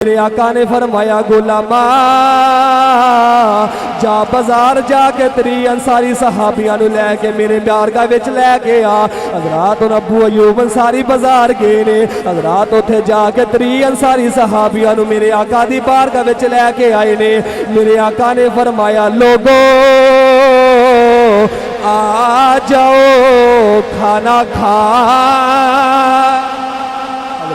میرے آقا نے فرمایا غلاما جا بازار جا کے تری انصاری صحابیاں نو لے کے میرے بارگاہ وچ لے کے آ۔ حضرات ابو ایوب انصاری بازار گئے نے، حضرات اوتھے جا کے تری انصاری صحابیاں نو میرے آقا دی بارگاہ وچ لے کے آئے نے۔ میرے آقا نے فرمایا لوگو آ جاؤ کھانا کھا۔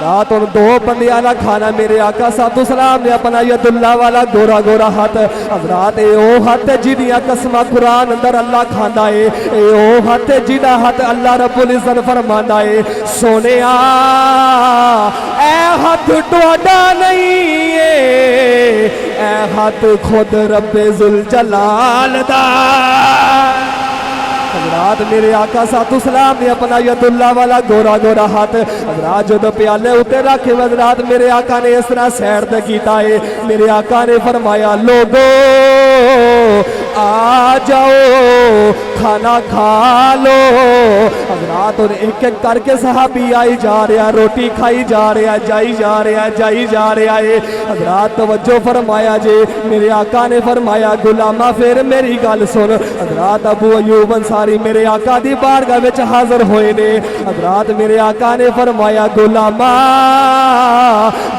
رات اور دو بندیاں نہ کھانا میرے آقا صاحب سلام نے اپنا ید اللہ والا گورا گورا ہاتھ، حضرات اے او ہاتھ جیدیاں قسمہ قرآن اندر اللہ کھانا ہے، اے او ہاتھ جیدہ ہاتھ اللہ رب العزت فرمانا ہے سونے اے ہاتھ ٹوڑا نہیں ہے، اے ہاتھ خود رب ذوالجلال دا۔ حضرات میرے آقا صاحب سلام نے اپنا ید اللہ والا گورا گورا ہاتھ حضرات جو پیالے اتے رکھے، حضرات میرے آقا نے اس طرح سیر تے کیتا ہے۔ میرے آقا نے فرمایا لوگو آ جاؤ کھانا کھا لو۔ حضرات اور ایک ایک کر کے صحابی آئی جا رہا، روٹی کھائی جا رہا، جائی جا رہا، جائی جا رہا ہے۔ حضرات توجہ فرمایا جے، میرے آقا نے فرمایا غلاما پھر میری گل سن۔ حضرات ابو ایوب انصاری میرے آقا دی بارگاہ وچ حاضر ہوئے نے۔ حضرات میرے آقا نے فرمایا غلاما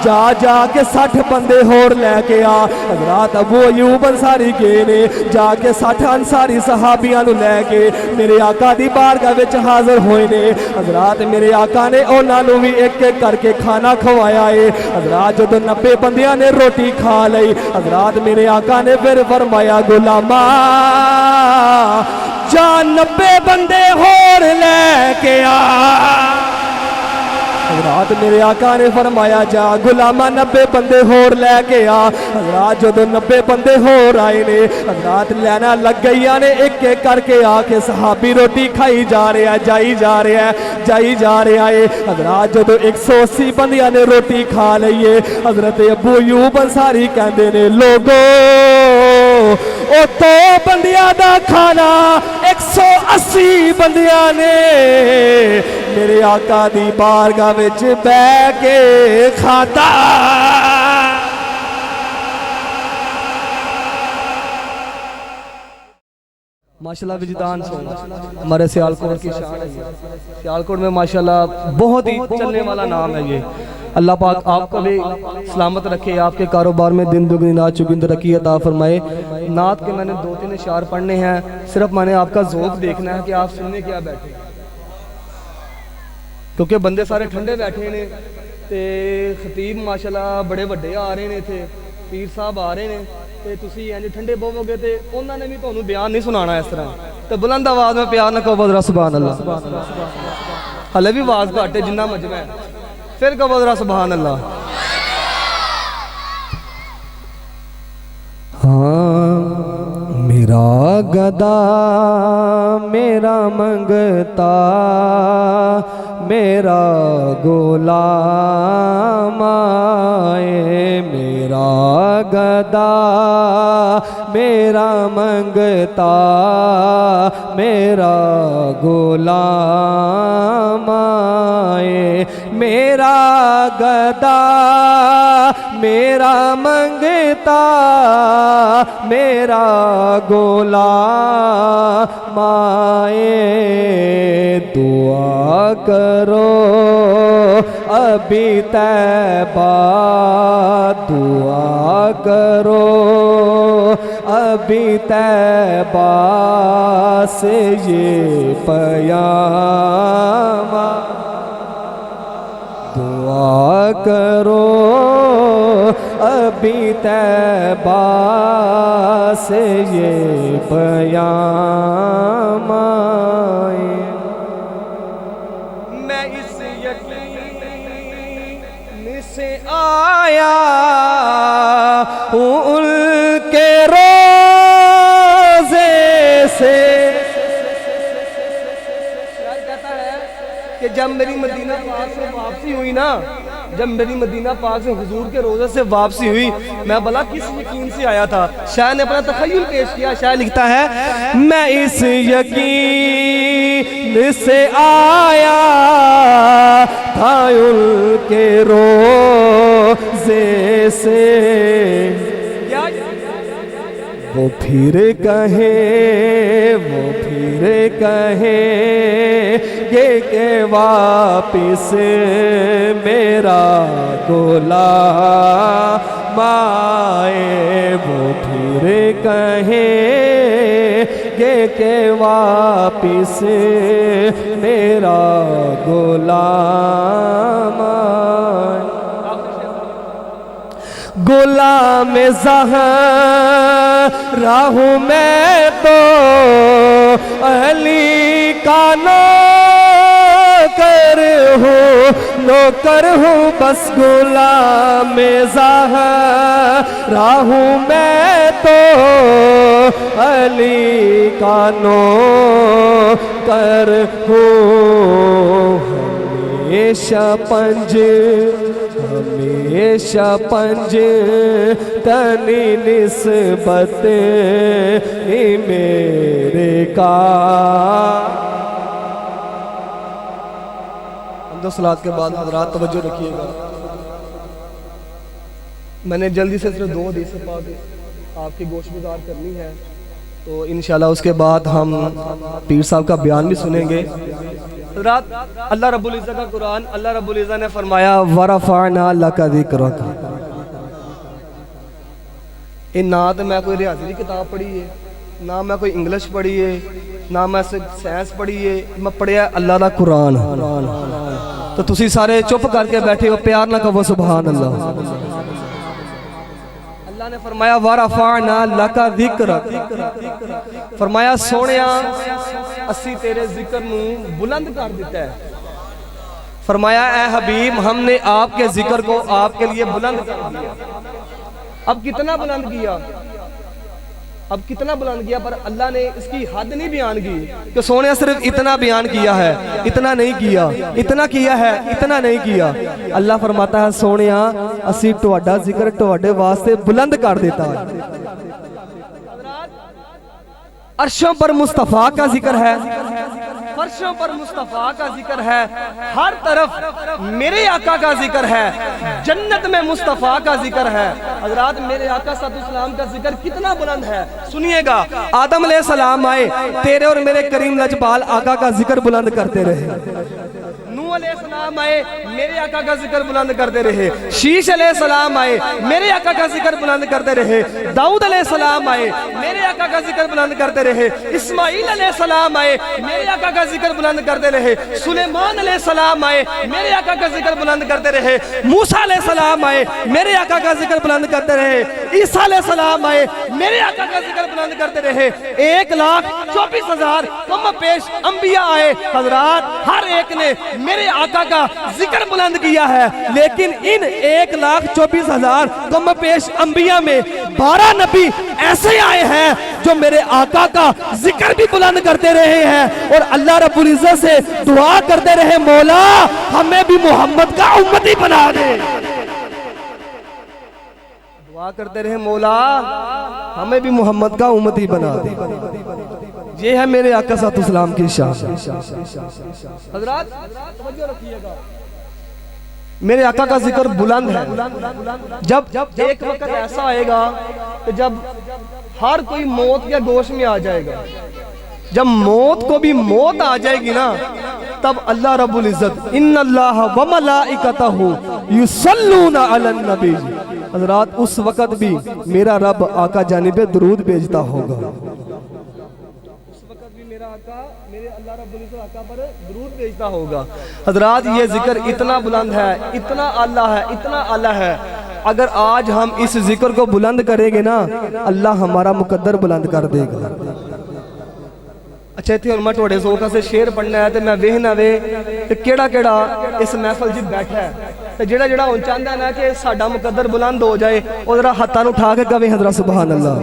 جا جا کے 60 بندے ہور لے کے آ۔ حضرات ابو ایوب انصاری گئے نے، جا کے 60 انصاری صحابیاں نو لے کے میرے آقا دی بارگاہ وچ حاضر ہوئے نے۔ حضرات میرے آقا نے انہاں نو بھی ایک ایک کر کے کھانا کھوایا ہے۔ حضرات جدو 90 بندیاں نے روٹی کھا لئی، حضرات میرے آقا نے پھر فرمایا غلاما جا 90 بندے ہور لے کے آ۔ حضرات میرے آقا نے فرمایا جا غلاما 90 بندے ہور لے کے آ۔ حضرات جدو 90 بندے ہور آئے نے، حضرات لینا لگ گئیاں نے ایک ایک کر کے آ کے صحابی روٹی کھائی جا رہے ہیں، جائی جا رہے ہیں، جائی جا رہے ہیں۔ حضرات جدو 180 بندیاں نے روٹی کھا لئیے، حضرت ابو ایوب انصاری کہندے نے لوگو او تو بندیاں دا کھانا 180 بندیاں نے میرے آقا دی بارگاہ وچ بہ کے کھاتا۔ ماشاءاللہ وجدان سونا ہمارے سیالکوٹ کی شان ہے۔ سیالکوٹ میں ماشاءاللہ بہت ہی چلنے والا نام ہے یہ۔ اللہ پاک آپ کو بھی سلامت رکھے، آپ کے کاروبار میں دن دگنی رات چگنی ترقی عطا فرمائے۔ نعت کے میں نے 2-3 اشعار پڑھنے ہیں، صرف میں نے آپ کا ذوق دیکھنا ہے کہ آپ سننے کیا بیٹھے، کیونکہ بندے سارے ٹھنڈے بیٹھے نے تے خطیب ماشاءاللہ بڑے بڑے آ رہے نے تھے، پیر صاحب آ رہے نے تے تسی یعنی ٹھنڈے بہو گے تے انہوں نے بھی تانوں بیان نہیں سنانا اس طرح، تے بلند آواز میں پیار نہ کہو ذرا سبحان اللہ۔ حالے بھی آواز گھٹ ہے جنہ مجمع ہے، پھر کہو ذرا سبحان اللہ۔ ہاں میرا گدا میرا منگتا میرا غلام آئے، میرا گدا میرا منگتا میرا غلام آئے، میرا گدا میرا منگتا میرا غلام آئے، دعا کرو ابھی طیبہ، دعا کرو ابھی طیبہ سے یہ پیام، دعا کرو ابھی طیبہ سے یہ پیام آئے۔ میں اس یقین سے آیا ہوں ان کے روزے سے، کہتا ہے کہ جب میری مدینہ پاک سے واپسی ہوئی نا، جب میری مدینہ پاک سے حضور کے روزے سے واپسی ہوئی، میں بلا کس یقین سے آیا تھا۔ شاعر نے اپنا تخیل پیش کیا، شاعر لکھتا ہے میں اس یقین سے آیا تھا ان کے روزے سے وہ پھر کہیں گے کہ واپس میرا غلام آئے، وہ پھر کہیں گے کہ واپس میرا غلام آئے۔ غلام زہرا ہوں میں تو علی کا نوکر ہوں بس غلام زہرا ہوں میں تو علی کا نوکر ہوں، ہمیشہ پنج تنی نسبت میرے کا۔ حمد و صلوات کے بعد حضرات توجہ رکھیے گا، میں نے جلدی سے صرف 2 حدیث پاک آپ کی گوش گزار کرنی ہے، تو انشاءاللہ اس کے بعد ہم پیر صاحب کا بیان بھی سنیں گے۔ حضرات اللہ رب العزت کا قرآن، اللہ رب العزت نے فرمایا وَرَفَعْنَا لَكَ ذِكْرَكَ۔ نہ تو میں کوئی ریاضی کی کتاب پڑھی ہے، نہ میں کوئی انگلش پڑھی ہے، نہ میں سائنس پڑھی ہے، میں پڑھیا اللہ دا قرآن۔ تو تسی سارے چپ کر کے بیٹھے ہو، پیار نہ کہو سبحان اللہ۔ اللہ نے فرمایا وَرَفَعْنَا لَكَ ذِكْرَكَ، فرمایا سونیا اسی تیرے ذکر نو بلند کر دیتا ہے۔ فرمایا اے حبیب ہم نے آپ کے ذکر کو آپ کے لیے بلند کر دیا۔ اب کتنا بلند کیا، پر اللہ نے اس کی حد نہیں بیان کی کہ سونے صرف اتنا بیان کیا ہے، اتنا نہیں کیا، اتنا کیا ہے، اتنا نہیں کیا۔ اللہ فرماتا ہے سونیا اسی تہاڈا ذکر تہاڈے واسطے بلند کر دیتا ہے۔ عرشوں پر مصطفیٰ کا ذکر ہے، فرشوں پر مصطفیٰ کا ذکر ہے، ہر طرف میرے آقا کا ذکر ہے، جنت میں مصطفیٰ کا ذکر ہے۔ حضرات میرے آقا صلی اللہ علیہ وسلم کا ذکر کتنا بلند ہے، سنیے گا۔ آدم علیہ السلام آئے، تیرے اور میرے کریم لجپال آقا کا ذکر بلند کرتے رہے۔ نوح علیہ السلام آئے، میرے آقا کا ذکر بلند کرتے رہے۔ شیش علیہ السلام آئے، میرے آقا کا ذکر بلند کرتے رہے۔ داؤد علیہ السلام آئے، میرے آقا کا ذکر بلند کرتے رہے۔ اسماعیل علیہ السلام آئے، میرے آقا کا ذکر بلند کرتے رہے۔ سلیمان علیہ السلام آئے، میرے آقا کا ذکر بلند کرتے رہے۔ موسیٰ علیہ السلام آئے، میرے آقا کا ذکر بلند کرتے رہے۔ عیسیٰ علیہ السلام آئے، میرے آقا کا ذکر بلند کرتے رہے۔ 1,24,000 کم پیش انبیاء آئے، حضرات ہر ایک نے میرے آقا کا ذکر بلند کیا ہے، لیکن ان 1,24,000 کم پیش انبیاء میں 12 نبی ایسے آئے ہیں جو میرے آقا کا ذکر بھی بلند کرتے رہے ہیں اور اللہ رب العزت سے دعا کرتے رہے مولا ہمیں بھی محمد کا امتی بنا دے۔ دعا کرتے رہے مولا ہمیں بھی محمد کا امتی بنا دے۔ یہ ہے میرے آقا صلی اللہ علیہ وسلم کی شان۔ حضرات توجہ رکھیے گا، میرے آقا کا ذکر بلند ہے۔ جب ایک وقت ایسا آئے گا کہ جب ہر کوئی موت کے گوش میں آ جائے گا، جب موت کو بھی موت آ جائے گی نا، تب اللہ رب العزت ان اللہ و ملائکتہ یصلون علی النبی، حضرات اس وقت بھی میرا رب آقا جانب درود بھیجتا ہوگا۔ میرے اللہ رب العزت آقا پر درود بھیجتا ہوگا۔ حضرات یہ ذکر اتنا بلند ہے، اتنا اعلیٰ ہے، اتنا اعلیٰ ہے، اگر آج ہم اس ذکر کو بلند کریں گے نا اللہ ہمارا مقدر بلند کر دے گا۔ اچھا تھی اور میں توڑے زوکا سے شیر پڑھنا ہے تو میں وہنا وے کہ کیڑا کیڑا اس محفل جی بیٹھا ہے تو جڑا جڑا ان چاہتا ہے نا کہ ساڑھا مقدر بلند ہو جائے اور ذرا ہتھان اٹھا کے کبھی حضرت سبحان اللہ۔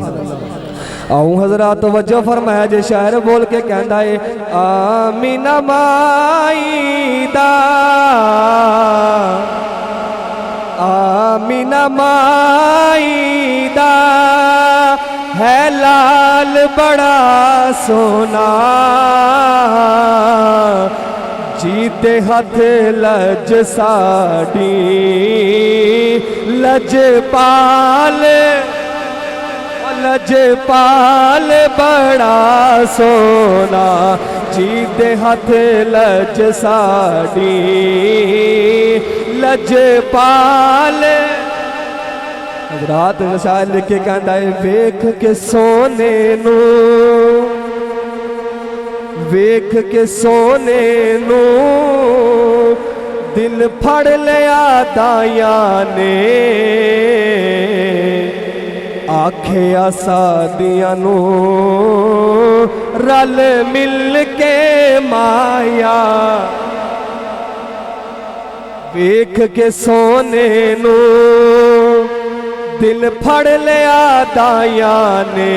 آؤں حضرات توجہ فرمایا جے شاعر بول کے کہندا ہے آمین مائدہ آمین مائدہ ہے لال بڑا سونا جیتے ہاتھ لج ساڑی لج پال بڑا سونا جیتے ہاتھ لج ساڑی لج پال حضرات شاعر لکھ کے کہندا ہے ویکھ کے سونے نو ویکھ کے سونے نو دل پھڑ لیا دایاں نے آکھیا سادیاں نو رل مل کے مایا ویکھ کے سونے نو دل پھڑ لیا دایاں نے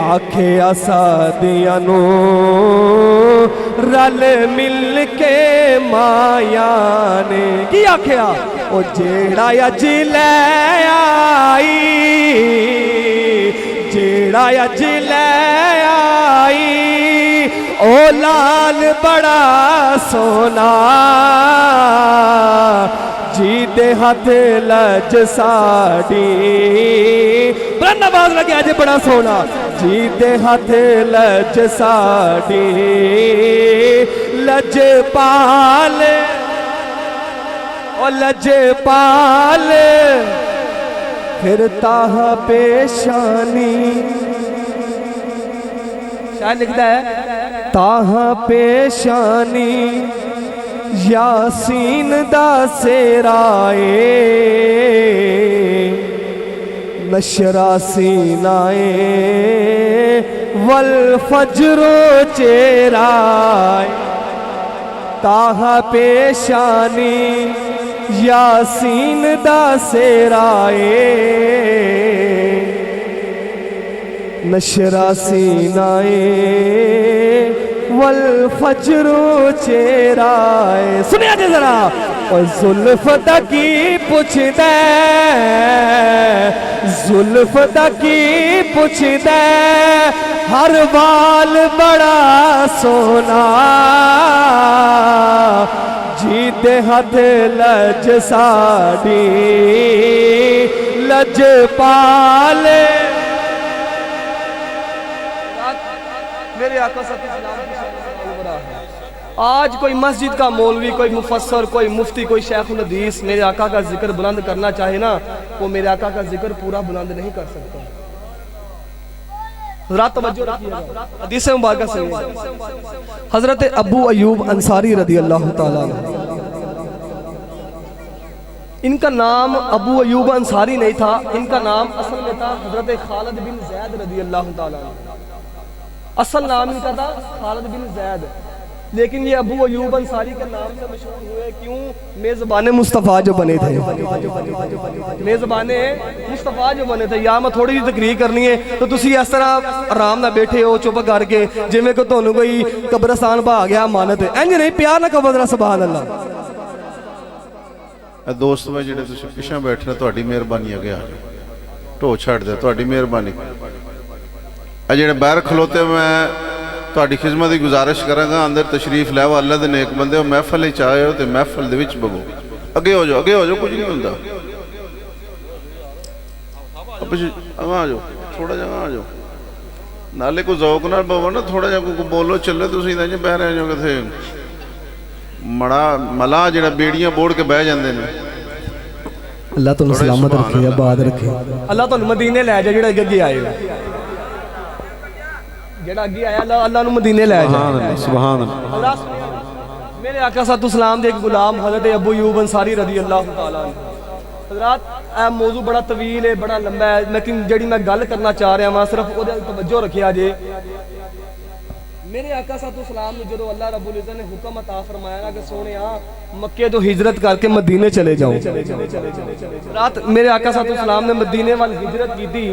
آکھیا سادیاں نو رل مل کے مایا نے کی آکھیا او جیڑا اج لے آئی جیڑا اج لے آئی او لال بڑا سونا جیتے ہاتھ لج ساڑی بلند آواز لگے آج بڑا سونا جیتے ہاتھ لج ساڑی لج پال او لج پال پھر تاہ پیشانی شاید لکھتا ہے تاہ پیشانی یاسین دا سیرائے نشرہ سینائے والفجر چیرائے تاہ پیشانی یاسین دا سیرائے نشرہ سینائے والفجر چیرائے سنیا جی ذرا اور زلف دا کی پوچھ دے زلف دا کی پوچھ دے ہر وال بڑا سونا جیتے ہاتھ لج ساڑی لج پال میرے آقا صلی اللہ علیہ وسلم آج کوئی مسجد کا مولوی کوئی مفسر کوئی مفتی کوئی شیخ الحدیث میرے آقا کا ذکر بلند کرنا چاہے نا وہ میرے آقا کا ذکر پورا بلند نہیں کر سکتا حضرات توجہ رکھیے گا حدیث مبارکہ سے حضرت ابو ایوب انصاری رضی اللہ تعالیٰ ان کا نام ابو ایوب انصاری نہیں تھا ان کا نام اصل میں تھا حضرت خالد بن زید رضی اللہ تعالیٰ اصل نام ان کا تھا خالد بن زید لیکن یہ ابو ایوب انصاری کے نام سے مشہور ہوئے کیوں میزبان مصطفیٰ جو بنے تھے میزبان مصطفیٰ جو بنے تھے یا میں تھوڑی جی تقریر کرنی ہے تو تسی اس طرح آرام نہ بیٹھے ہو چپ کر کے جی میں کو تونوں کوئی قبرستان پا گیا امانت ہے انج نہیں پیار نہ کہو ذرا سبحان اللہ دوست میں جڑے تسی پیچھے بیٹھے تہاڈی مہربانی اگے آ ٹو چھڑ دے تہاڈی مہربانی جڑے باہر کھلوتے میں تہاڈی خدمت کی گزارش کراں گا اندر تشریف لے اللہ دے نیک بندے ہو محفل وچ آئے ہو تے محفل دے وچ بہو اگے ہو جاؤ کچھ نہیں ہوندا آ جاؤ تھوڑا جا آ جاؤ نالے کو ذوق نال بہو نا تھوڑا جا کو بولو چلے تسی تے بہ رہے جو کتے مڑا ملا جڑا بیڑیاں بوڑ کے بہ جاندے نے اللہ تعالی سلامت رکھے آباد رکھے اللہ تعالی مدینے لے جا جڑا اگے آئے جڑا اگے آیا اللہ نو مدینے لے جائے سبحان اللہ میرے آقا صلی اللہ علیہ وسلم دے ایک غلام حضرت ابو ایوب انصاری رضی اللہ تعالیٰ حضرات اے موضوع بڑا طویل ہے بڑا لمبا ہے لیکن جڑی میں گل کرنا چاہ رہا ہاں صرف او دے توجہ رکھیا جے میرے آقا صلی اللہ علیہ وسلم نے جدو اللہ رب العزت نے حکم عطا فرمایا نا کہ سونیا مکے تو ہجرت کر کے مدینے چلے جاؤ رات میرے آقا صلی اللہ علیہ وسلم نے مدینے وال ہجرت کی تھی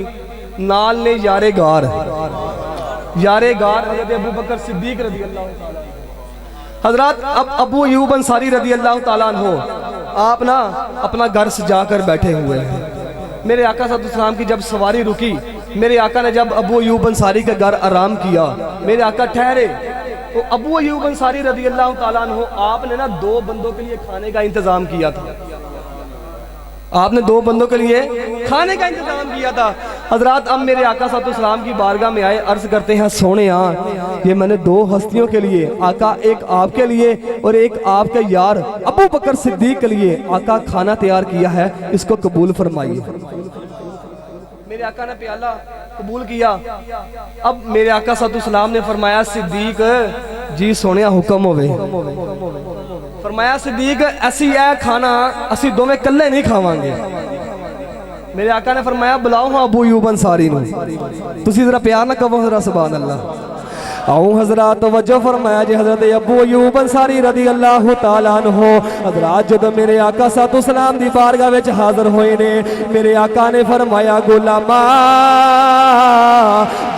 نال نے یارے گار حضرت ابو بکر صدیق رضی اللہ تعالیٰ حضرات اب ابو ایوب انصاری رضی اللہ تعالیٰ عنہ آپ نا اپنا گھر سجا کر بیٹھے ہوئے ہیں میرے آقا صلی اللہ علیہ وسلم کی جب سواری رکی میرے آقا نے جب ابو ایوب انصاری کے گھر آرام کیا میرے آقا ٹھہرے تو ابو ایوب انصاری رضی اللہ تعالیٰ عنہ آپ نے نا 2 بندوں کے لیے کھانے کا انتظام کیا تھا. آپ نے 2 بندوں کے لیے کھانے کا انتظام کیا تھا. حضرات اب میرے آقا صلی اللہ علیہ وسلم کی بارگاہ میں آئے, عرض کرتے ہیں سونے یہ میں نے 2 ہستیوں کے لیے آقا, ایک آپ کے لیے اور ایک آپ کے یار ابو بکر صدیق کے لیے آقا کھانا تیار کیا ہے, اس کو قبول فرمائیے. میرے آقا نے پیالہ قبول کیا. اب میرے آقا صلی اللہ علیہ وسلم نے فرمایا صدیق جی سونیا حکم ہوئے. فرمایا صدیق ایسی ہے کھانا اسی دو میں کلے نہیں کھاواں گے. میرے آقا نے فرمایا بلاؤ ہاں ابو ایوب انصاری نو, تسی ذرا پیار نہ کہو ذرا سبحان اللہ. آؤں حضرات توجہ فرمایا جی حضرت ابو ایوب انصاری رضی اللہ تعالیٰ عنہ حضرات جب میرے آقا صلی اللہ علیہ وسلم دی بارگاہ وچ حاضر ہوئے نے, میرے آقا نے فرمایا غلاما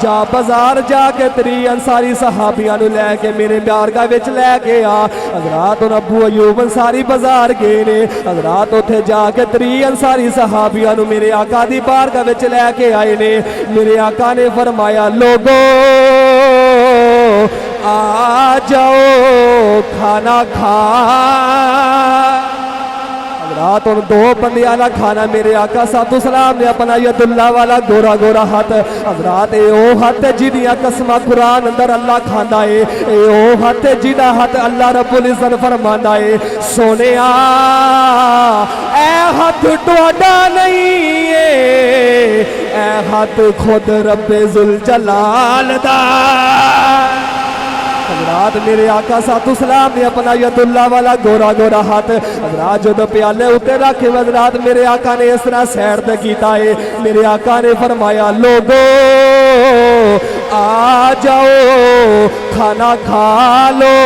جا بازار جا کے 3 انصاری صحابیاں نو لے کے میرے بارگاہ وچ لے کے آ. حضرات اور ابو ایوب انصاری بازار گئے نے. حضرات اتھے جا کے 3 انصاری صحابیاں نو میرے آقا دی بارگاہ وچ لے کے آئے نے. میرے آقا نے فرمایا لوگو آ جاؤ کھانا کھا. حضرات ان 2 بندیاں والا کھانا میرے آقا صلی اللہ علیہ وسلم نے اپنا ید اللہ والا گورا گورا ہاتھ, حضرات اے او ہاتھ جیدیاں قسمہ قرآن اندر اللہ کھاندا ہے, اے او ہاتھ جیدہ ہاتھ اللہ رب العزت فرماندا ہے سونے اے ہاتھ ٹوڈا نہیں ہے, اے ہاتھ خود رب ذوالجلال دا. حضرات میرے آقا صلی اللہ علیہ وسلم نے اپنا ید اللہ والا گورا گورا ہاتھ حضرات جو پیالے اتے رکھے, حضرات میرے آقا نے اس طرح سیر تے کیتا ہے. میرے آقا نے فرمایا لوگو آ جاؤ کھانا کھا لو.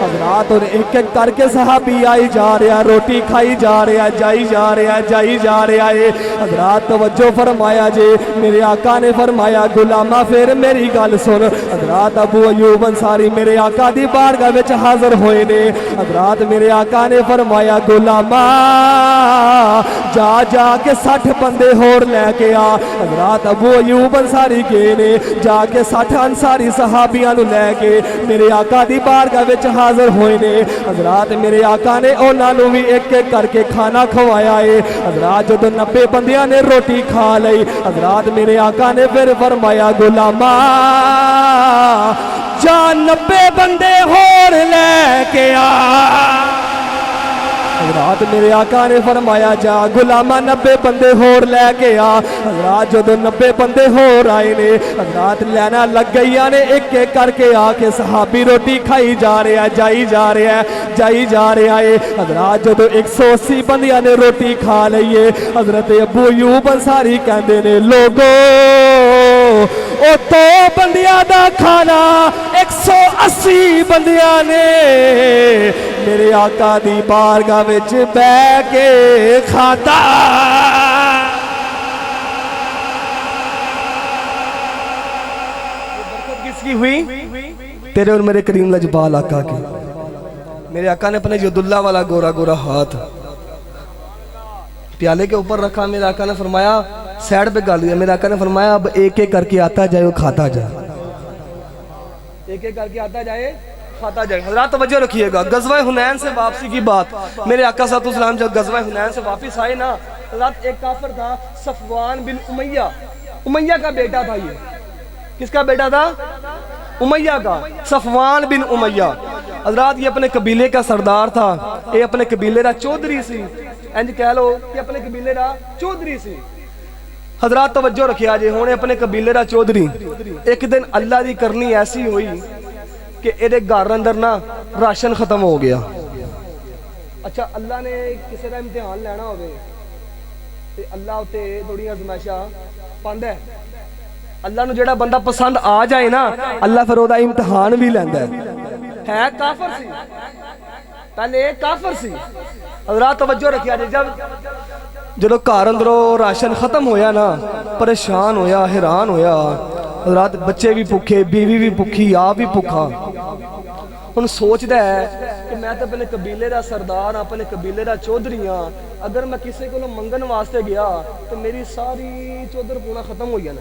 حضرات اور ایک ایک کر کے صحابی آئی جا رہا, روٹی کھائی جا رہا, جائی جا رہا, جائی جا رہا ہے. حضرات توجہ فرمایا جی, میرے آقا نے فرمایا غلاما پھر میری گل سن. حضرات ابو ایوب انصاری میرے آقا دی بارگاہ وچ حاضر ہوئے نے. حضرات میرے آقا نے فرمایا غلاما جا جا کے 60 بندے ہور لے کے آ. حضرات ابو ایوب انصاری گئے نے, جا کے 60 انصاری صحابیاں نو لے کے میرے آقا دی بارگاہ وچ حاضر ہوئے نے. حضرات میرے آقا نے انہاں نو بھی ایک ایک کر کے کھانا کھوایا ہے. حضرات جدوں 90 بندیاں نے روٹی کھا لئی, حضرات میرے آقا نے پھر فرمایا غلاما جا 90 بندے ہور لے کے آ. حضرات میرے آقا نے فرمایا جا غلاما 90 بندے ہور لے کے آ. حضرات جدو 90 بندے ہور آئے نے, حضرات لینا لگ گئیاں نے ایک ایک کر کے آ کے صحابی روٹی کھائی جا رہے ہیں, جائی جا رہے ہیں, جائی جا رہے ہیں. حضرات جدو 180 بندیاں نے روٹی کھا لئیے, حضرت ابو ایوب انصاری کہندے نے لوگو او 2 بندیاں دا کھانا 180 بندیاں نے میرے آقا دی بارگاہ وچ بہ کے کھاتا. برکت کس کی ہوئی؟ تیرے اور میرے کریم لجپال آقا کی. میرے آقا نے اپنے ید اللہ والا گورا گورا ہاتھ پیالے کے اوپر رکھا. میرے آقا نے فرمایا سیڈ پہ گال دیا. میرے آقا نے فرمایا اب ایک ایک کر کے آتا جائے وہ کھاتا جائے, ایک ایک کر کے آتا جائے کھاتا جائے. حضرات توجہ رکھیے گا, غزوہ حنین سے واپسی کی بات. میرے آقا صلی اللہ علیہ وسلم جب غزوہ حنین سے واپس آئے نا, حضرات ایک کافر تھا صفوان بن امیہ, امیہ کا بیٹا تھا. یہ کس کا بیٹا تھا؟ امیہ کا, صفوان بن امیہ. حضرات یہ اپنے قبیلے کا سردار تھا, یہ اپنے قبیلے کا چودھری سی, انج کہہ لو کہ اپنے قبیلے کا چودھری سی. حضرات توجہ رکھیا جے, ہونے اپنے قبیلے کا چودھری. ایک دن اللہ دی کرنی ایسی ہوئی کہ ایدے گھر اندر نا راشن ختم ہو گیا. اچھا اللہ نے کسی کا امتحان لینا ہوئے تے اللہ اتے تھوڑی آزمائشاں پاندا ہے. اللہ نو جڑا بندہ پسند آ جائے نا, اللہ پھر او دا امتحان بھی لیندا ہے. کافر سی, پہلے کافر سی. حضرات توجہ رکھیا جے, جدو گھر اندروں راشن ختم ہویا نا, پریشان ہویا, حیران ہویا. حضرات بچے بھی بھوکے, بیوی بھی بھوکی, آپ بھی بھوکا. ہن سوچدا ہے کہ میں تے اپنے قبیلے دا سردار ہاں, اپنے قبیلے دا چودھری ہاں, اگر میں کسی کو منگن واسطے گیا تو میری ساری چودھر پونا ختم ہو جانا.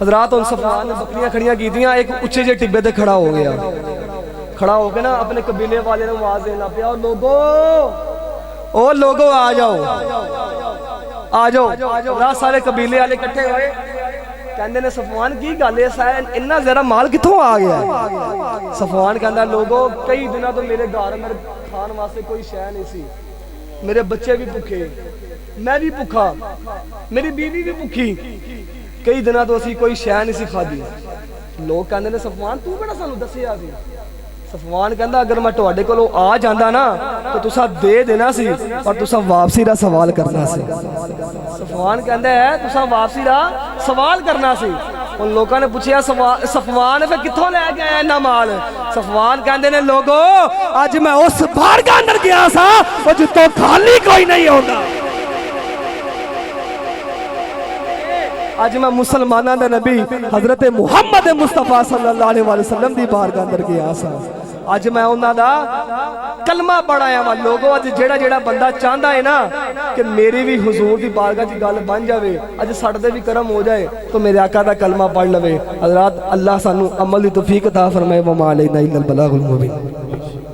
حضرات ان صفوان نے بکریاں کھڑیاں کی تھیں ایک اچھے جے ٹبے تے کھڑا ہو گیا کھڑا ہو کے نا اپنے قبیلے والے نے آواز دینا پیا او لوگو آ جاؤ حضرات سارے قبیلے والے اکٹھے ہوئے کہندے نے صفوان کی گل ہے اتنا زیادہ مال کتھوں آ گیا صفوان کہندا لوگو کئی دنوں تو میرے گھر میرے کھان واسطے کوئی شے نہیں سی میرے بچے بھی بھوکے میں بھی بھوکا میری بیوی بھی بھوکی کئی دنوں تو اسی کوئی شے نہیں سی کھادی لوگ کہندے نے صفوان تو کیڑا سانو دسیا سی صفوان کہندا اگر میں تواڈے کولوں آ جاندا نا تو تساں دے دینا سی اور تساں واپسی دا سوال کرنا سی صفوان کہندا ہے تساں واپسی دا سوال کرنا سی ان لوگوں نے پوچھیا صفوان پھر کتھوں لے کے آیا اتنا مال صفوان کہندے نے لوگو اج میں اس بارگاہ اندر گیا سا او جتوں خالی کوئی نہیں ہوندا اج میں مسلمانوں دے نبی حضرت محمد مصطفیٰ صلی اللہ علیہ وسلم دی بارگاہ اندر گیا سا اج میں انہاں دا کلمہ پڑھایا وا لوگو اج جیڑا بندہ چاہندا ہے نا کہ میری بھی حضور دی بارگاہ دی گل بن جاوے اج ساڈے تے بھی کرم ہو جائے تو میرے آقا دا کلمہ پڑھ لوے حضرات اللہ سانو عمل دی توفیق عطا فرمائے وما علینا الا البلاغ المبین